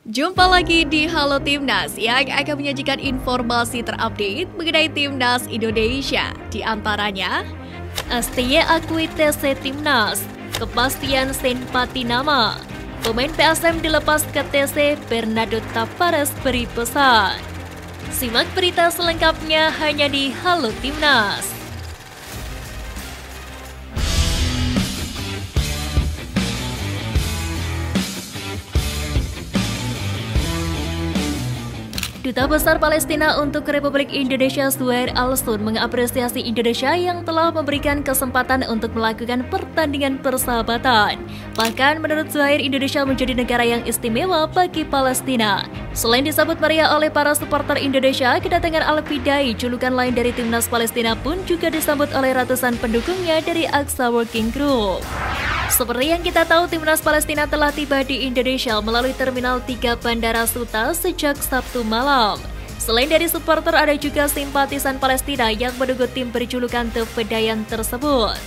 Jumpa lagi di Halo Timnas yang akan menyajikan informasi terupdate mengenai Timnas Indonesia. Di antaranya, STY akui TC Timnas, kepastian Senpati nama, pemain PSM dilepas ke TC, Bernardo Tavares beri pesan. Simak berita selengkapnya hanya di Halo Timnas. Duta Besar Palestina untuk Republik Indonesia Zuhair Al-Sun mengapresiasi Indonesia yang telah memberikan kesempatan untuk melakukan pertandingan persahabatan. Bahkan menurut Zuhair, Indonesia menjadi negara yang istimewa bagi Palestina. Selain disambut meriah oleh para supporter Indonesia, kedatangan Al-Fidai, julukan lain dari Timnas Palestina pun juga disambut oleh ratusan pendukungnya dari Aqsa Working Group. Seperti yang kita tahu, Timnas Palestina telah tiba di Indonesia melalui Terminal 3 Bandara Suta sejak Sabtu malam. Selain dari supporter, ada juga simpatisan Palestina yang menunggu tim berjulukan The Fedayeen tersebut.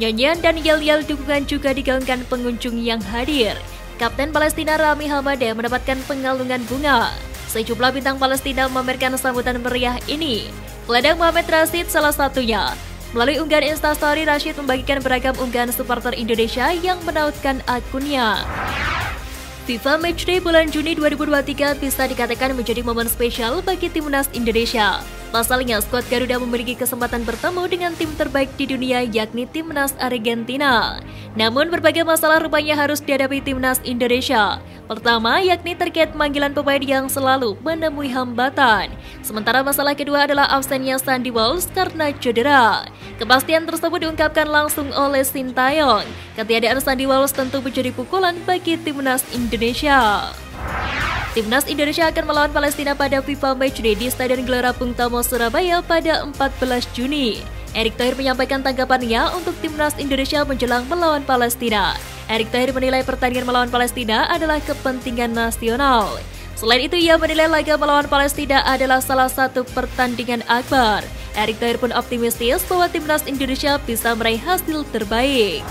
Nyanyian dan yel-yel dukungan juga digaungkan pengunjung yang hadir. Kapten Palestina Rami Hamadeh mendapatkan pengalungan bunga. Sejumlah bintang Palestina memamerkan sambutan meriah ini. Gelandang Mohamed Rashid salah satunya. Melalui unggahan Instastory, Rashid membagikan beragam unggahan supporter Indonesia yang menautkan akunnya. FIFA Matchday bulan Juni 2023 bisa dikatakan menjadi momen spesial bagi Timnas Indonesia. Pasalnya, skuad Garuda memiliki kesempatan bertemu dengan tim terbaik di dunia, yakni Timnas Argentina. Namun berbagai masalah rupanya harus dihadapi Timnas Indonesia. Pertama, yakni terkait pemanggilan pemain yang selalu menemui hambatan. Sementara masalah kedua adalah absennya Sandy Walsh karena cedera. Kepastian tersebut diungkapkan langsung oleh Sintayong. Ketiadaan Sandy Walsh tentu menjadi pukulan bagi Timnas Indonesia. Timnas Indonesia akan melawan Palestina pada FIFA Matchday di Stadion Gelora Bung Tomo, Surabaya pada 14 Juni. Erick Thohir menyampaikan tanggapannya untuk Timnas Indonesia menjelang melawan Palestina. Erick Thohir menilai pertandingan melawan Palestina adalah kepentingan nasional. Selain itu, ia menilai laga melawan Palestina adalah salah satu pertandingan akbar. Erick Thohir pun optimistis bahwa Timnas Indonesia bisa meraih hasil terbaik.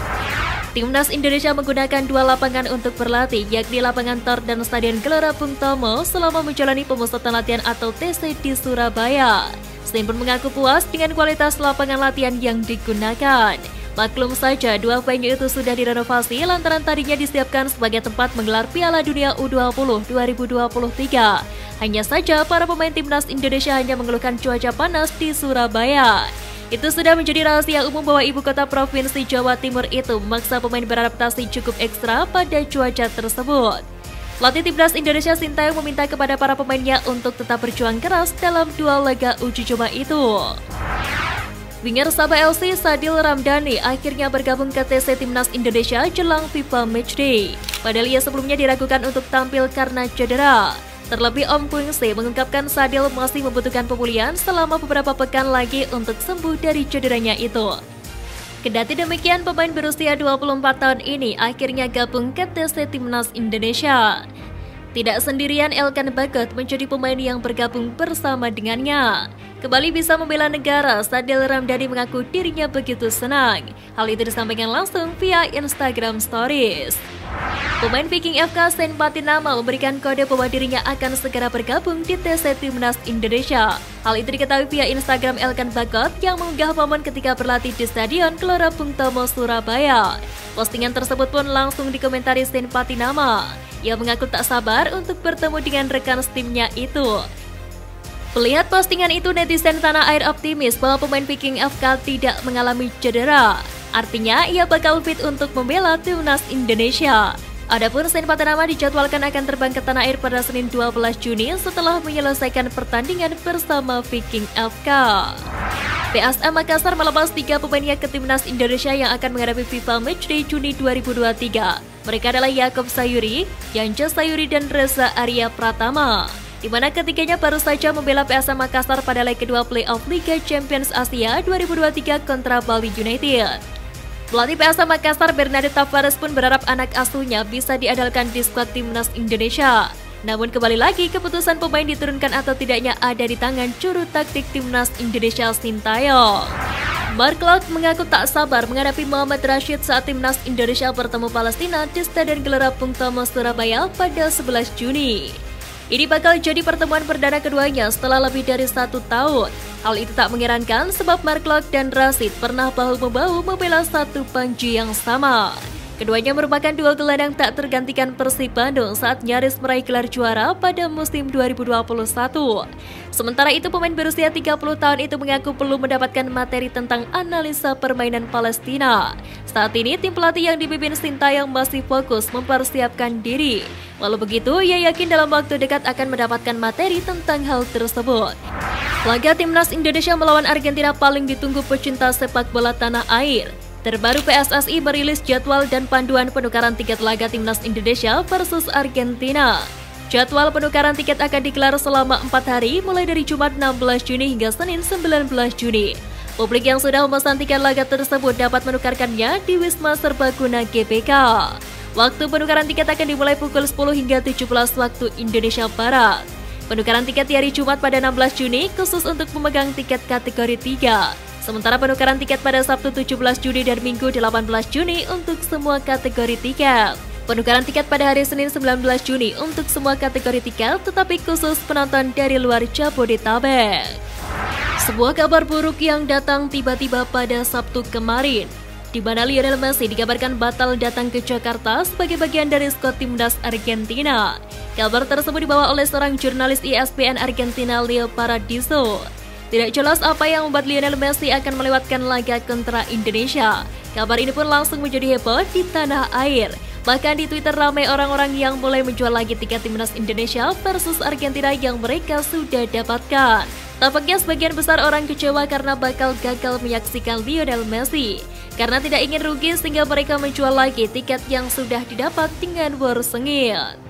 Timnas Indonesia menggunakan dua lapangan untuk berlatih, yakni lapangan Tor dan Stadion Gelora Bung Tomo selama menjalani pemusatan latihan atau TC di Surabaya. Sein pun mengaku puas dengan kualitas lapangan latihan yang digunakan. Maklum saja, dua venue itu sudah direnovasi lantaran tadinya disiapkan sebagai tempat menggelar Piala Dunia U20 2023. Hanya saja, para pemain Timnas Indonesia hanya mengeluhkan cuaca panas di Surabaya. Itu sudah menjadi rahasia umum bahwa ibu kota provinsi Jawa Timur itu memaksa pemain beradaptasi cukup ekstra pada cuaca tersebut. Pelatih Timnas Indonesia Sintayong meminta kepada para pemainnya untuk tetap berjuang keras dalam dua laga uji coba itu. Winger Sabah LC Sadil Ramdhani akhirnya bergabung ke TC Timnas Indonesia jelang FIFA Matchday. Padahal ia sebelumnya diragukan untuk tampil karena cedera. Terlebih Om Pungse mengungkapkan Sadil masih membutuhkan pemulihan selama beberapa pekan lagi untuk sembuh dari cederanya itu. Kendati demikian, pemain berusia 24 tahun ini akhirnya gabung ke TC Timnas Indonesia. Tidak sendirian, Elkan Bagot menjadi pemain yang bergabung bersama dengannya. Kembali bisa membela negara, Sadil Ramdhani mengaku dirinya begitu senang. Hal itu disampaikan langsung via Instagram Stories. Pemain Viking FK Senpati nama memberikan kode bahwa dirinya akan segera bergabung di TC Timnas Indonesia. Hal itu diketahui via Instagram Elkan Bagot yang mengunggah momen ketika berlatih di Stadion Gelora Bung Tomo, Surabaya. Postingan tersebut pun langsung dikomentari Senpati nama. Ia mengaku tak sabar untuk bertemu dengan rekan timnya itu. Melihat postingan itu, netizen tanah air optimis bahwa pemain Viking FK tidak mengalami cedera. Artinya, ia bakal fit untuk membela Timnas Indonesia. Adapun Senpati nama dijadwalkan akan terbang ke tanah air pada Senin 12 Juni setelah menyelesaikan pertandingan bersama Viking FK. PSM Makassar melepas 3 pemainnya ke Timnas Indonesia yang akan menghadapi FIFA Matchday Juni 2023. Mereka adalah Yaakob Sayuri, Yanja Sayuri, dan Reza Arya Pratama, di mana ketiganya baru saja membela PSM Makassar pada leg kedua playoff Liga Champions Asia 2023 kontra Bali United. Pelatih PSM Makassar Bernardo Tavares pun berharap anak asuhnya bisa diandalkan di skuad Timnas Indonesia. Namun kembali lagi, keputusan pemain diturunkan atau tidaknya ada di tangan juru taktik Timnas Indonesia Sintayong. Mark Klok mengaku tak sabar menghadapi Muhammad Rashid saat timnas Indonesia bertemu Palestina di Stadion Gelora Bung Tomo, Surabaya pada 11 Juni. Ini bakal jadi pertemuan perdana keduanya setelah lebih dari 1 tahun. Hal itu tak mengherankan sebab Mark Klok dan Rashid pernah bahu-membahu membela satu panji yang sama. Keduanya merupakan dua gelandang tak tergantikan Persib Bandung saat nyaris meraih gelar juara pada musim 2021. Sementara itu, pemain berusia 30 tahun itu mengaku perlu mendapatkan materi tentang analisa permainan Palestina. Saat ini, tim pelatih yang dipimpin Sintayong masih fokus mempersiapkan diri. Walau begitu, ia yakin dalam waktu dekat akan mendapatkan materi tentang hal tersebut. Laga timnas Indonesia melawan Argentina paling ditunggu pecinta sepak bola tanah air. Terbaru, PSSI merilis jadwal dan panduan penukaran tiket laga timnas Indonesia versus Argentina. Jadwal penukaran tiket akan digelar selama 4 hari mulai dari Jumat 16 Juni hingga Senin 19 Juni. Publik yang sudah memesan tiket laga tersebut dapat menukarkannya di Wisma Serbaguna GBK. Waktu penukaran tiket akan dimulai pukul 10 hingga 17 waktu Indonesia Barat. Penukaran tiket di hari Jumat pada 16 Juni khusus untuk pemegang tiket kategori 3. Sementara penukaran tiket pada Sabtu 17 Juni dan Minggu 18 Juni untuk semua kategori tiket. Penukaran tiket pada hari Senin 19 Juni untuk semua kategori tiket tetapi khusus penonton dari luar Jabodetabek. Sebuah kabar buruk yang datang tiba-tiba pada Sabtu kemarin, di mana Lionel Messi dikabarkan batal datang ke Jakarta sebagai bagian dari skuad timnas Argentina. Kabar tersebut dibawa oleh seorang jurnalis ESPN Argentina, Leo Paradiso. Tidak jelas apa yang membuat Lionel Messi akan melewatkan laga kontra Indonesia. Kabar ini pun langsung menjadi heboh di tanah air. Bahkan di Twitter ramai orang-orang yang mulai menjual lagi tiket timnas Indonesia versus Argentina yang mereka sudah dapatkan. Tampaknya sebagian besar orang kecewa karena bakal gagal menyaksikan Lionel Messi. Karena tidak ingin rugi sehingga mereka menjual lagi tiket yang sudah didapat dengan bersengit.